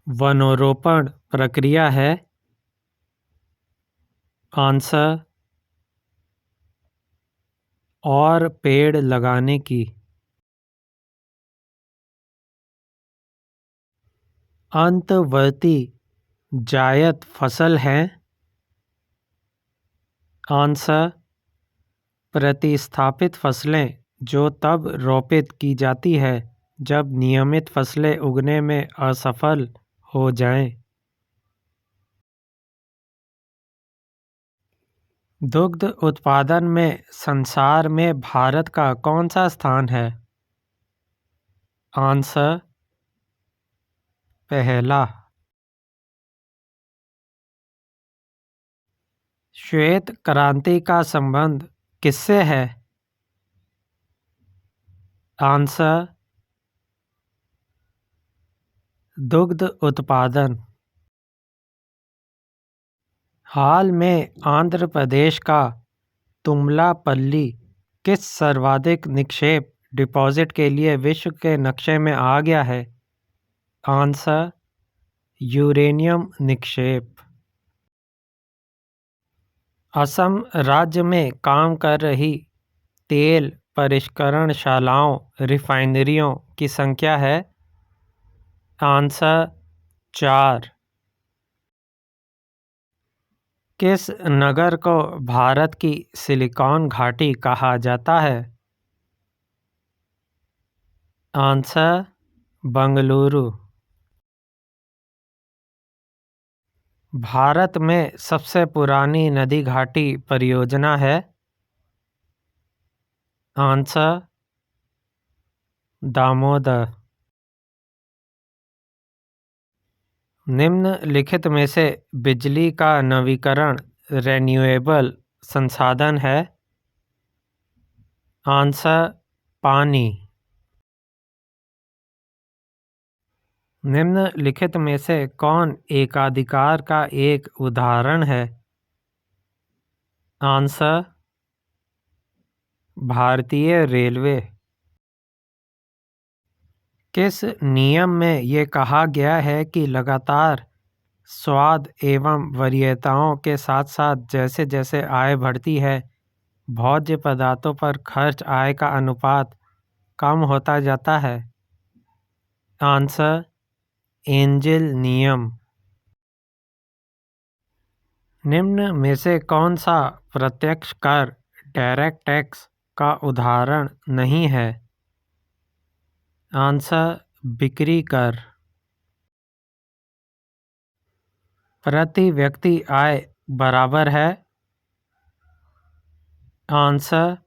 वनोरोपण प्रक्रिया है। आंसर और पेड़ लगाने की। अंतर्वर्ती जायद फसल है। आंसर प्रतिस्थापित फसलें जो तब रोपित की जाती है जब नियमित फसलें उगने में असफल हो जाएं। दुग्ध उत्पादन में संसार में भारत का कौन सा स्थान है? आंसर पहला। श्वेत क्रांति का संबंध किससे है? आंसर दुग्ध उत्पादन। हाल में आंध्र प्रदेश का तुमलापल्ली किस सर्वाधिक निक्षेप डिपॉजिट के लिए विश्व के नक्शे में आ गया है? Answer uranium निक्षेप। असम राज्य में काम कर रही तेल परिष्करणशालाओं रिफाइनरियों की संख्या है? आंसर 4। किस नगर को भारत की सिलिकॉन घाटी कहा जाता है? आंसर बंगलुरु। भारत में सबसे पुरानी नदी घाटी परियोजना है? आंसर दामोदर। निम्नलिखित में से बिजली का नवीकरण रिन्यूएबल संसाधन है? आंसर पानी। निम्नलिखित में से कौन एकाधिकार का एक उदाहरण है? आंसर भारतीय रेलवे। किस नियम में ये कहा गया है कि लगातार स्वाद एवं वरीयताओं के साथ साथ जैसे जैसे आय बढ़ती है भोज्य पदार्थों पर खर्च आय का अनुपात कम होता जाता है? आंसर एंजेल नियम। निम्न में से कौन सा प्रत्यक्ष कर डायरेक्ट टैक्स का उदाहरण नहीं है? आंसर बिक्री कर। प्रति व्यक्ति आय बराबर है? आंसर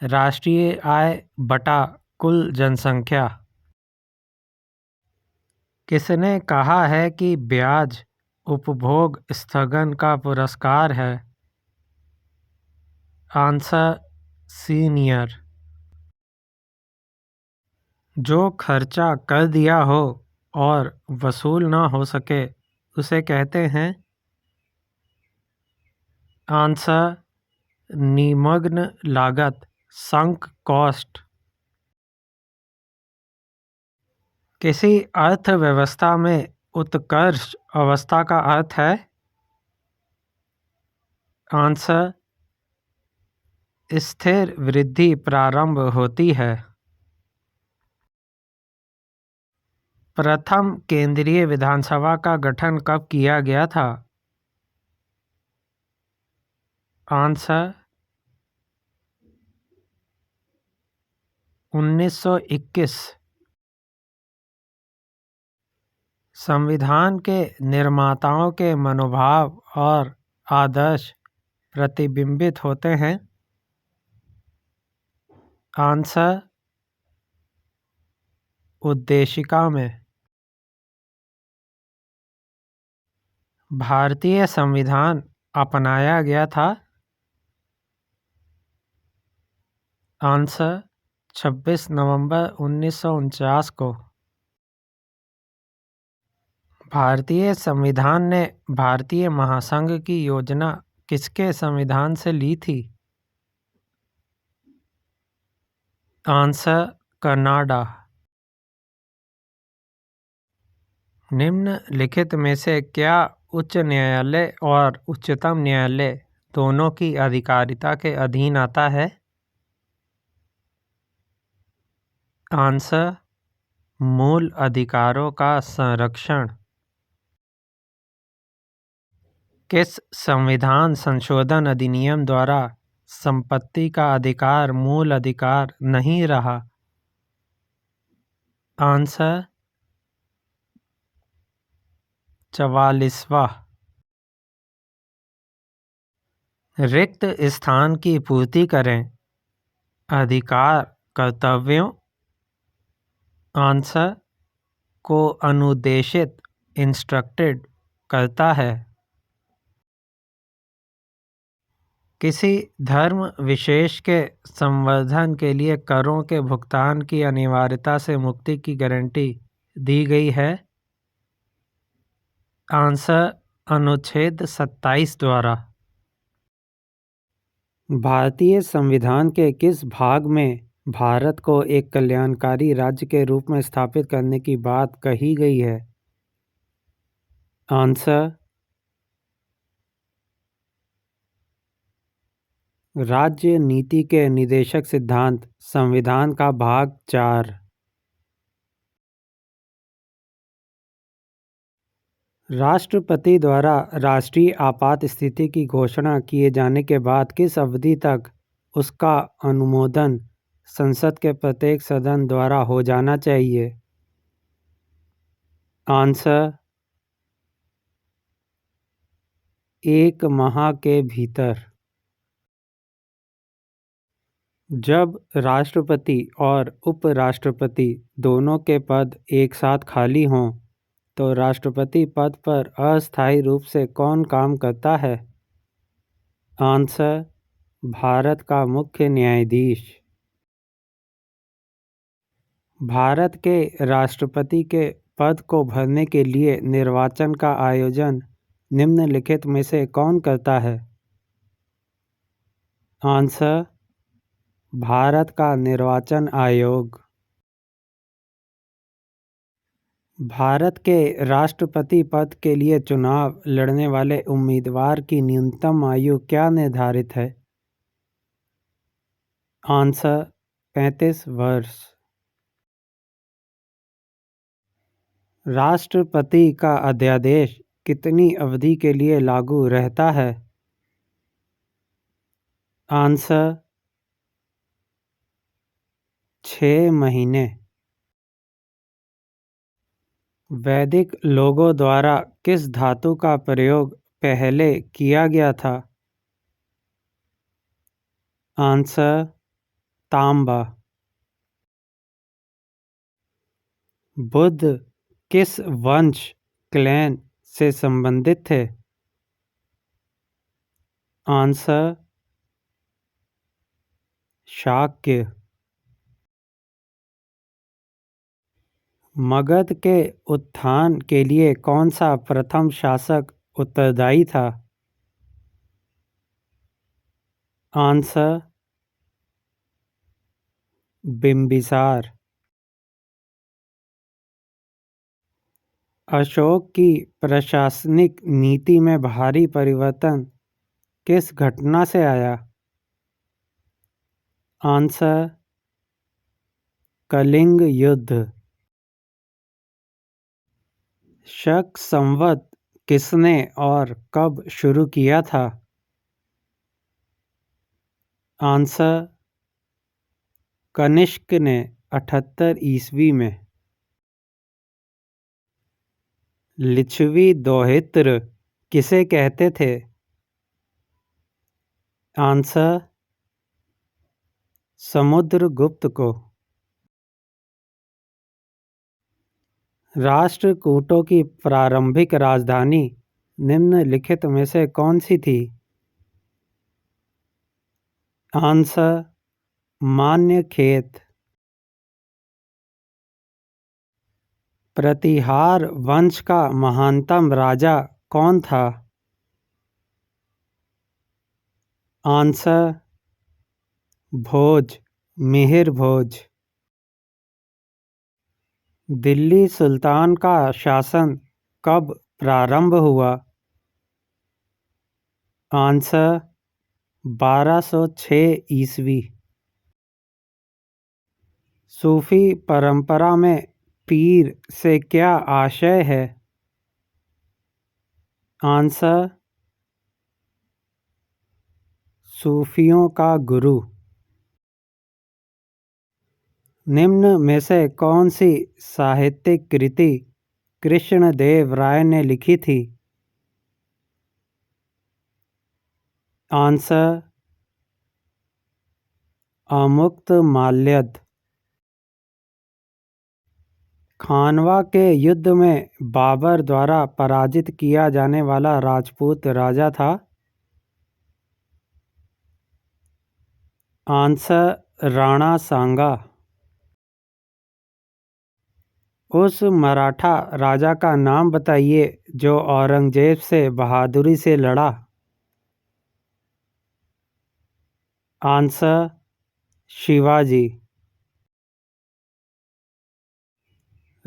राष्ट्रीय आय बटा कुल जनसंख्या। किसने कहा है कि ब्याज उपभोग स्थगन का पुरस्कार है? Answer senior. जो खर्चा कर दिया हो और वसूल ना हो सके उसे कहते हैं? आंसर निमग्न लागत संक कॉस्ट। किसी अर्थव्यवस्था में उत्कर्ष अवस्था का अर्थ है? आंसर स्थिर वृद्धि प्रारंभ होती है। प्रथम केंद्रीय विधानसभा का गठन कब किया गया था? आंसर 1921। संविधान के निर्माताओं के मनोभाव और आदर्श प्रतिबिंबित होते हैं? आंसर उद्देशिका में। भारतीय संविधान अपनाया गया था? आंसर 26 नवंबर 1949 को। भारतीय संविधान ने भारतीय महासंघ की योजना किसके संविधान से ली थी? Answer Canada. निम्नलिखित में से क्या उच्च न्यायालय और उच्चतम न्यायालय दोनों की अधिकारिता के अधीन आता है? आंसर, मूल अधिकारों का संरक्षण। किस संविधान संशोधन अधिनियम द्वारा संपत्ति का अधिकार मूल अधिकार नहीं रहा? आंसर, 44वां। रिक्त स्थान की पूर्ति करें। अधिकार कर्तव्यों। आंसर, को अनुदेशित इंस्ट्रक्टेड करता है। किसी धर्म विशेष के संवर्धन के लिए करों के भुगतान की अनिवार्यता से मुक्ति की गारंटी दी गई है? आंसर, अनुच्छेद 27 द्वारा। भारतीय संविधान के किस भाग में भारत को एक कल्याणकारी राज्य के रूप में स्थापित करने की बात कही गई है? आंसर, राज्य नीति के निदेशक सिद्धांत, संविधान का भाग 4। राष्ट्रपति द्वारा राष्ट्रीय आपात स्थिति की घोषणा किए जाने के बाद किस अवधि तक उसका अनुमोदन संसद के प्रत्येक सदन द्वारा हो जाना चाहिए? आंसर, 1 माह के भीतर। जब राष्ट्रपति और उपराष्ट्रपति दोनों के पद एक साथ खाली हों तो राष्ट्रपति पद पर अस्थायी रूप से कौन काम करता है? आंसर, भारत का मुख्य न्यायाधीश। भारत के राष्ट्रपति के पद को भरने के लिए निर्वाचन का आयोजन निम्नलिखित में से कौन करता है? आंसर, भारत का निर्वाचन आयोग। भारत के राष्ट्रपति पद के लिए चुनाव लड़ने वाले उम्मीदवार की न्यूनतम आयु क्या निर्धारित है? आंसर, 35 वर्ष। राष्ट्रपति का अध्यादेश कितनी अवधि के लिए लागू रहता है? आंसर, 6 महीने। वैदिक लोगों द्वारा किस धातु का प्रयोग पहले किया गया था? आंसर, तांबा। बुद्ध किस वंश क्लैन से संबंधित थे? आंसर, शाक्य। मगध के उत्थान के लिए कौन सा प्रथम शासक उत्तरदायी था? आंसर, बिंबिसार। अशोक की प्रशासनिक नीति में भारी परिवर्तन किस घटना से आया? आंसर, कलिंग युद्ध। शक संवत किसने और कब शुरू किया था? आंसर, कनिष्क ने 78 ईस्वी में। लिच्छवी दोहित्र किसे कहते थे? आंसर, समुद्रगुप्त को। राष्ट्रकूटों की प्रारंभिक राजधानी निम्नलिखित में से कौन सी थी? आंसर, मान्यखेत। प्रतिहार वंश का महानतम राजा कौन था? आंसर, भोज, मिहिर भोज। दिल्ली सुल्तान का शासन कब प्रारंभ हुआ? आंसर 1206 ईस्वी। सूफी परंपरा में पीर से क्या आशय है? आंसर सूफियों का गुरु। निम्न में से कौन सी साहित्यिक कृति कृष्णदेव राय ने लिखी थी? आंसर अमुक्तमाल्यद। खानवा के युद्ध में बाबर द्वारा पराजित किया जाने वाला राजपूत राजा था? आंसर राणा सांगा। उस मराठा राजा का नाम बताइए जो औरंगजेब से बहादुरी से लड़ा। आंसर शिवाजी।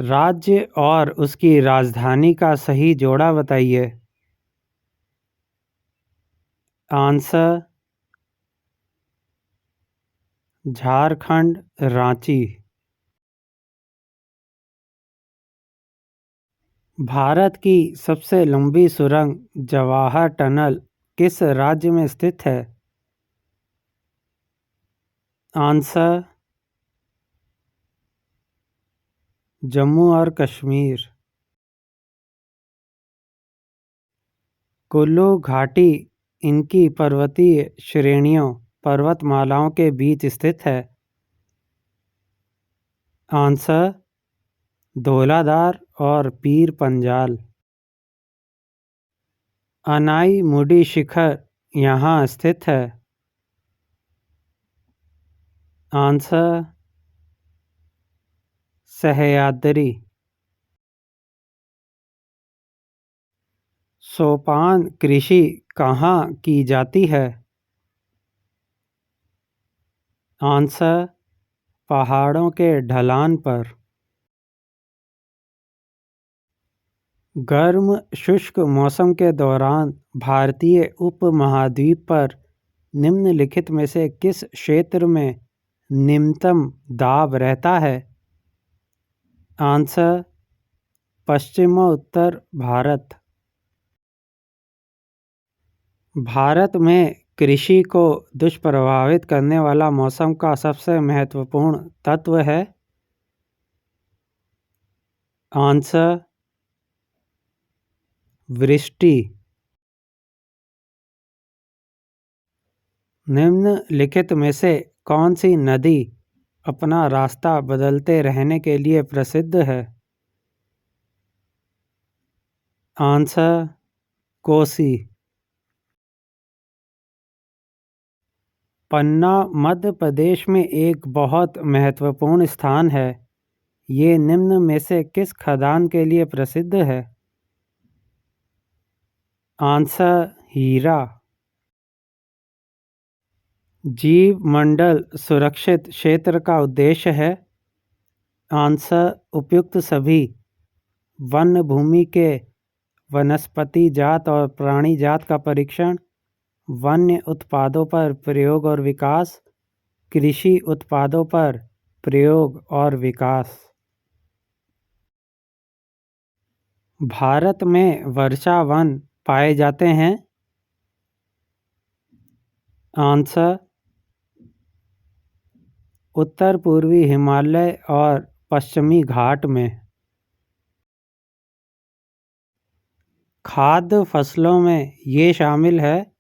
राज्य और उसकी राजधानी का सही जोड़ा बताइए। आंसर झारखंड रांची। भारत की सबसे लंबी सुरंग जवाहर टनल किस राज्य में स्थित है? आंसर जम्मू और कश्मीर। कुल्लू घाटी इनकी पर्वतीय श्रेणियों पर्वतमालाओं के बीच स्थित है। आंसर धौलाधार और पीर पंजाल। अनाई मुडी शिखर यहाँ स्थित है। आंसर सह्याद्री। सोपान कृषि कहाँ की जाती है? आंसर पहाड़ों के ढलान पर। गर्म शुष्क मौसम के दौरान भारतीय उपमहाद्वीप पर निम्नलिखित में से किस क्षेत्र में निम्नतम दाब रहता है? आंसर पश्चिमोत्तर भारत। भारत में कृषि को दुष्प्रभावित करने वाला मौसम का सबसे महत्वपूर्ण तत्व है। आंसर वृष्टि। निम्नलिखित में से कौन सी नदी अपना रास्ता बदलते रहने के लिए प्रसिद्ध है? आंसर कोसी। पन्ना मध्य प्रदेश में एक बहुत महत्वपूर्ण स्थान है। ये निम्न में से किस खदान के लिए प्रसिद्ध है? आंसर हीरा। जीव मंडल सुरक्षित क्षेत्र का उद्देश्य है। आंसर उपयुक्त सभी वन भूमि के वनस्पति जात और प्राणी जात का परीक्षण, वन्य उत्पादों पर प्रयोग और विकास, कृषि उत्पादों पर प्रयोग और विकास। भारत में वर्षा वन पाए जाते हैं। आंसर उत्तर पूर्वी हिमालय और पश्चिमी घाट में। खाद्य फसलों में ये शामिल है।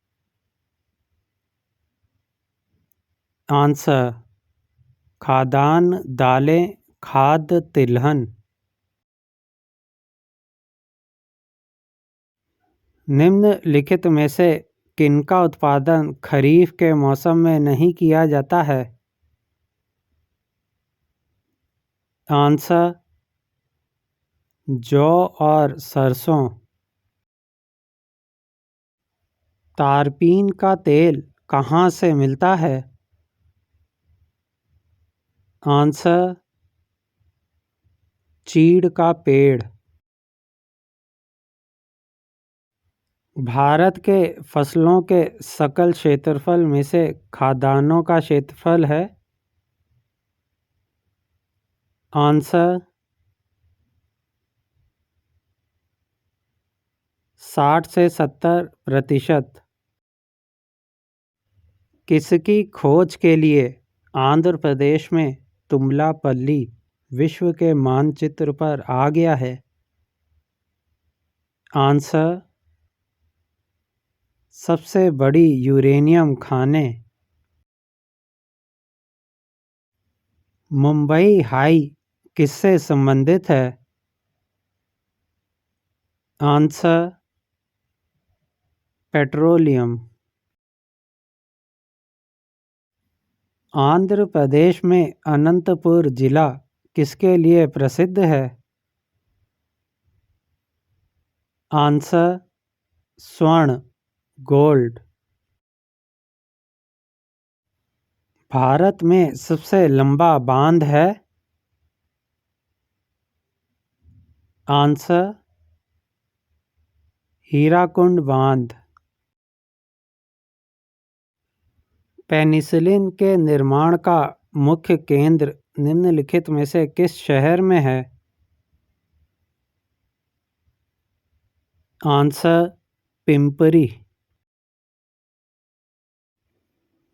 आंसर खाद्यान्न दालें खाद्य तिलहन। निम्नलिखित में से किनका उत्पादन खरीफ के मौसम में नहीं किया जाता है? आंसर जौ और सरसों। तारपीन का तेल कहाँ से मिलता है? आंसर चीड़ का पेड़। भारत के फसलों के सकल क्षेत्रफल में से खाद्यान्नों का क्षेत्रफल है। आंसर 60 से 70%। किसकी खोज के लिए आंध्र प्रदेश में तुमलापल्ली विश्व के मानचित्र पर आ गया है? आंसर सबसे बड़ी यूरेनियम खानें। मुंबई हाई किससे संबंधित है? Answer petroleum. आंध्र प्रदेश में अनंतपुर जिला किसके लिए प्रसिद्ध है? आंसर स्वर्ण गोल्ड। भारत में सबसे लंबा बांध है? आंसर हीराकुंड बांध। पेनिसिलिन के निर्माण का मुख्य केंद्र निम्नलिखित में से किस शहर में है? आंसर पिंपरी।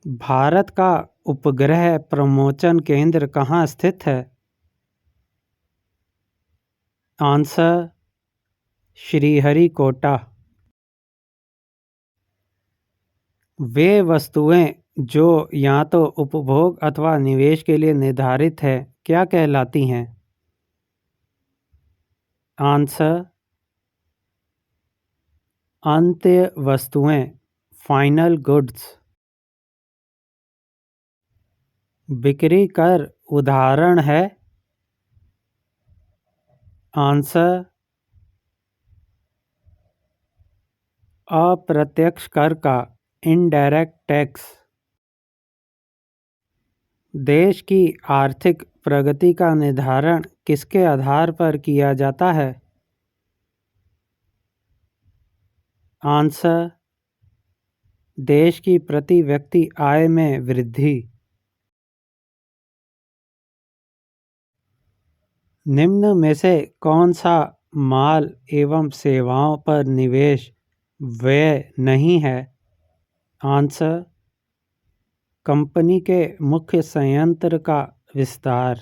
भारत का उपग्रह प्रमोचन केंद्र कहाँ स्थित है? आंसर श्रीहरिकोटा। वे वस्तुएं जो या तो उपभोग अथवा निवेश के लिए निर्धारित है क्या कहलाती हैं? आंसर अंत्य वस्तुएं फाइनल गुड्स। बिक्री कर उदाहरण है? आंसर अप्रत्यक्ष कर का इनडायरेक्ट टैक्स। देश की आर्थिक प्रगति का निर्धारण किसके आधार पर किया जाता है? आंसर देश की प्रति व्यक्ति आय में वृद्धि। निम्न में से कौन सा माल एवं सेवाओं पर निवेश व्यय नहीं है? आंसर कंपनी के मुख्य संयंत्र का विस्तार।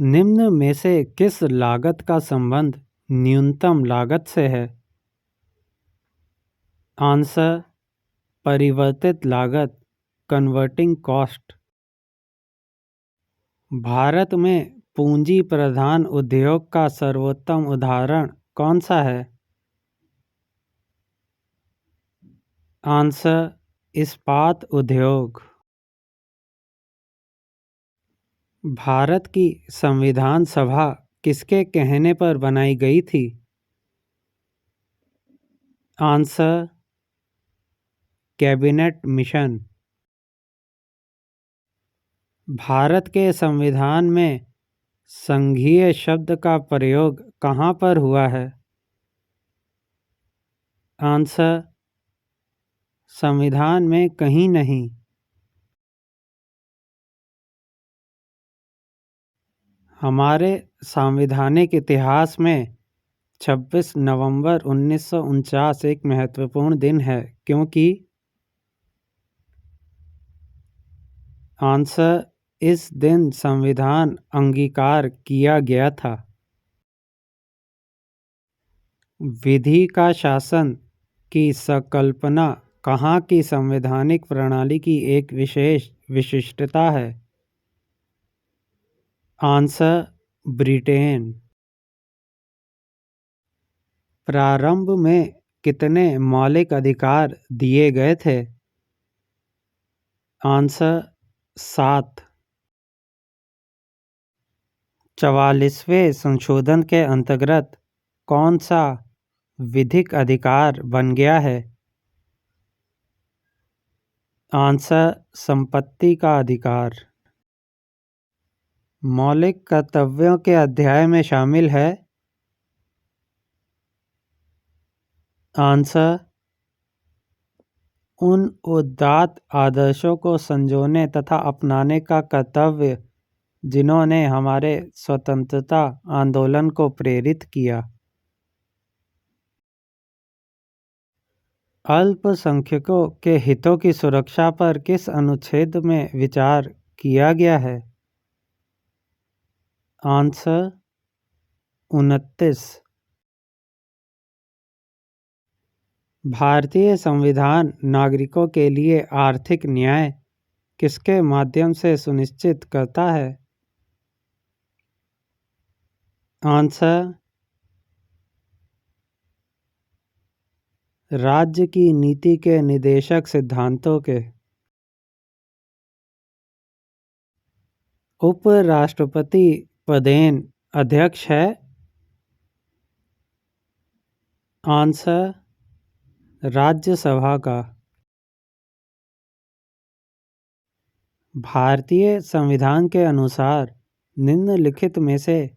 निम्न में से किस लागत का संबंध न्यूनतम लागत से है? आंसर परिवर्तित लागत कन्वर्टिंग कॉस्ट। भारत में पूंजी प्रधान उद्योग का सर्वोत्तम उदाहरण कौन सा है? आंसर इस्पात उद्योग। भारत की संविधान सभा किसके कहने पर बनाई गई थी? Answer cabinet mission. भारत के संविधान में संघीय शब्द का प्रयोग कहाँ पर हुआ है? आंसर संविधान में कहीं नहीं। हमारे सांविधानिक इतिहास में 26 नवंबर 1949 एक महत्वपूर्ण दिन है क्योंकि? आंसर इस दिन संविधान अंगीकार किया गया था। विधि का शासन की संकल्पना कहाँ की संवैधानिक प्रणाली की एक विशेष विशिष्टता है? Answer Britain. प्रारंभ में कितने मौलिक अधिकार दिए गए थे? आंसर 7। 44वें संशोधन के अंतर्गत कौन सा विधिक अधिकार बन गया है? आंसर संपत्ति का अधिकार। मौलिक कर्तव्यों के अध्याय में शामिल है? आंसर, उन उदात्त आदर्शों को संजोने तथा अपनाने का कर्तव्य जिन्होंने हमारे स्वतंत्रता आंदोलन को प्रेरित किया। अल्पसंख्यकों के हितों की सुरक्षा पर किस अनुच्छेद में विचार किया गया है? आंसर, 29। भारतीय संविधान नागरिकों के लिए आर्थिक न्याय किसके माध्यम से सुनिश्चित करता है? आंसर, राज्य की नीति के निदेशक सिद्धांतों के। उपराष्ट्रपति पदेन अध्यक्ष है? आंसर, राज्यसभा का। भारतीय संविधान के अनुसार निम्नलिखित में से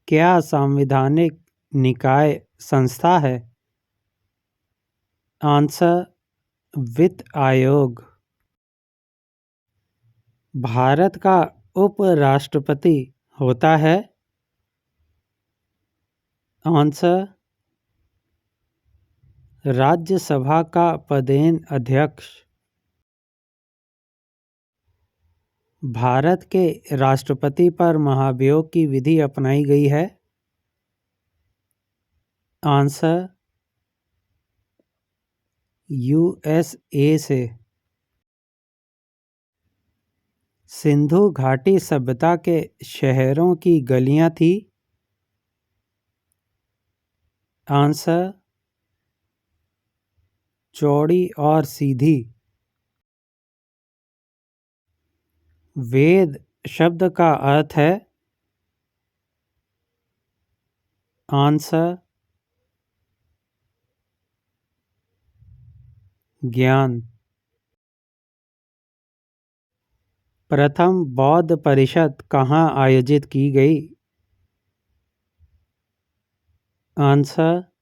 क्या संवैधानिक निकाय संस्था है? आंसर, वित्त आयोग। भारत का उपराष्ट्रपति होता है? आंसर, राज्यसभा का पदेन अध्यक्ष। भारत के राष्ट्रपति पर महाभियोग की विधि अपनाई गई है? आंसर, यूएसए से। सिंधु घाटी सभ्यता के शहरों की गलियां थी? आंसर, चौड़ी और सीधी। वेद शब्द का अर्थ है? आंसर, ज्ञान। प्रथम बौद्ध परिषद कहाँ आयोजित की गई? आंसर,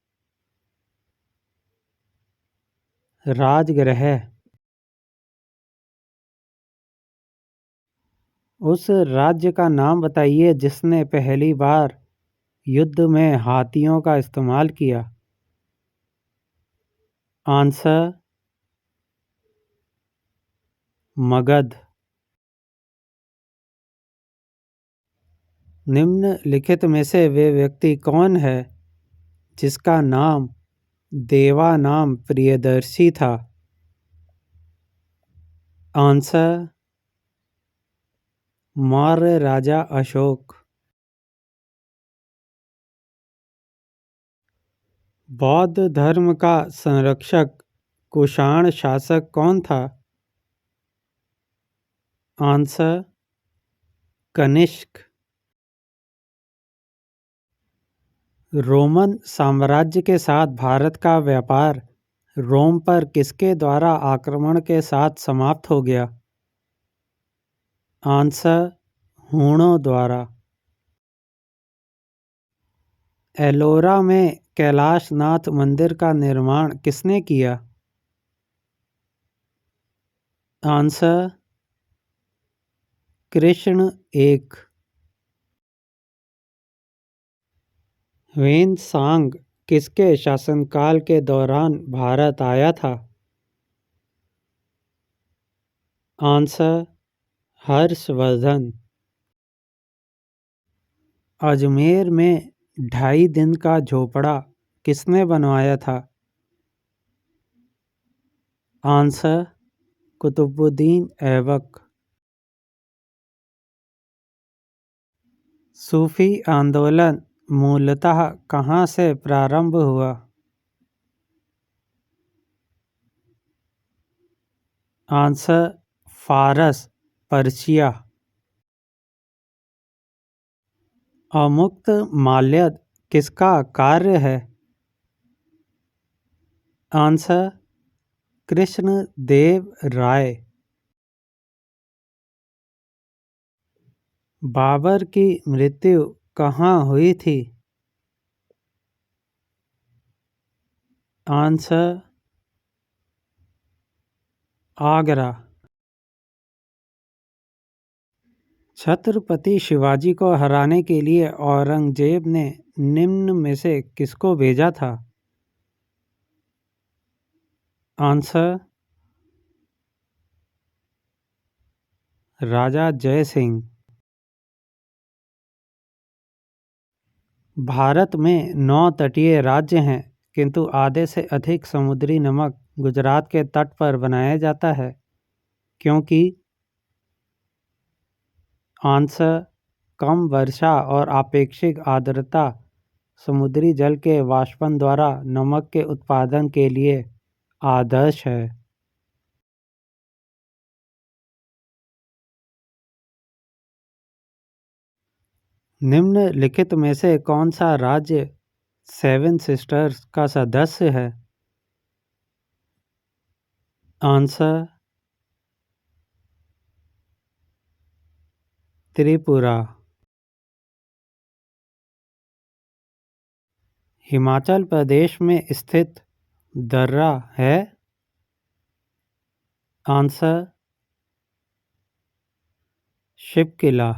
राजगृह। उस राज्य का नाम बताइए जिसने पहली बार युद्ध में हाथियों का इस्तेमाल किया। आंसर, मगध। निम्नलिखित में से वे व्यक्ति कौन है जिसका नाम देवानाम प्रियदर्शी था? आंसर, मौर्य राजा अशोक। बौद्ध धर्म का संरक्षक कुषाण शासक कौन था? आंसर, कनिष्क। रोमन साम्राज्य के साथ भारत का व्यापार रोम पर किसके द्वारा आक्रमण के साथ समाप्त हो गया? आंसर, हूणों द्वारा। एलोरा में कैलाशनाथ मंदिर का निर्माण किसने किया? आंसर, कृष्ण एक। ह्वेन-सांग किसके शासनकाल के दौरान भारत आया था? आंसर, हर्षवर्धन। अजमेर में 2.5 दिन का झोपड़ा किसने बनवाया था? आंसर, कुतुबुद्दीन ऐबक। सूफी आंदोलन मूलतः कहाँ से प्रारंभ हुआ? आंसर, फारस, पर्शिया। अमुक्त माल्यद किसका कार्य है? आंसर, कृष्ण देव राय। बाबर की मृत्यु कहाँ हुई थी? आंसर आगरा। छत्रपति शिवाजी को हराने के लिए औरंगजेब ने निम्न में से किसको भेजा था? आंसर राजा जय सिंह। भारत में 9 तटीय राज्य हैं, किंतु आधे से अधिक समुद्री नमक गुजरात के तट पर बनाया जाता है, क्योंकि आंसर कम वर्षा और आपेक्षिक आर्द्रता समुद्री जल के वाष्पन द्वारा नमक के उत्पादन के लिए आदर्श है। निम्नलिखित में से कौन सा राज्य सेवन सिस्टर्स का सदस्य है? आंसर त्रिपुरा। हिमाचल प्रदेश में स्थित दर्रा है? आंसर शिव किला।